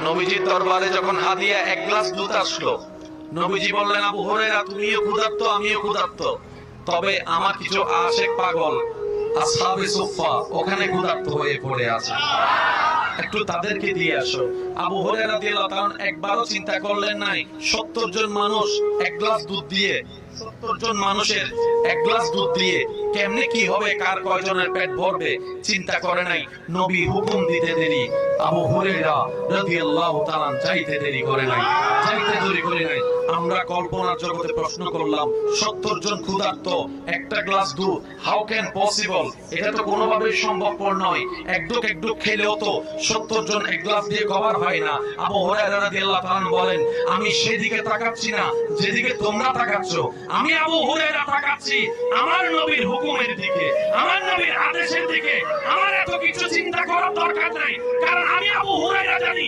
নবীজির দরবারে যখন হাদিয়া এক গ্লাস দুধ আসলো, নবীজি বললেন, আবু হুরায়রা তুমিও ক্ষুধার্ত, আমিও ক্ষুধার্ত, তবে আমার কিছু আশেক পাগল আসহাবে সুফফা ওখানে ক্ষুধার্ত হয়ে পড়ে আছে, একটু তাদেরকে দিয়ে আসো। আবু হুরায়রা রাদিয়াল্লাহু তাআলা একবারও চিন্তা করলেন নাই 70 জন মানুষ এক গ্লাস দুধ দিয়ে, 70 জন মানুষের এক গ্লাস দুধ দিয়ে কেমনে কি হবে, কার কয়জনের পেট ভরবে, চিন্তা করে নাই। নবী হুকুম দিতে দেরি, আবু হুরায়রা রাদিয়াল্লাহু তাআলা চাইতে দেরি করে নাই, চাইতে দেরি করে নাই। আমরা কল্পনার জগতে প্রশ্ন করলাম, 70 জন ক্ষুধার্ত, একটা গ্লাস দুধ, হাউ ক্যান পসিবল? এটা তো কোনোভাবেই সম্ভবপর নয়। একটুক একটুক খেলেও তো 70 জন এক গ্লাস দিয়ে কভার হয় না। আবু হুরায়রা রাদিয়াল্লাহু তাআলা বলেন, আমি সেদিকে তাকাচ্ছি না যেদিকে তোমরা তাকাচ্ছ, আমি আবু হুরায়রা তাকাচ্ছি আমার নবীর হুকুমের দিকে, আমার নবীর আদেশের দিকে। আমার এত কিছু চিন্তা করার দরকার নাই, কারণ আমি আবু হুরায়রা জানি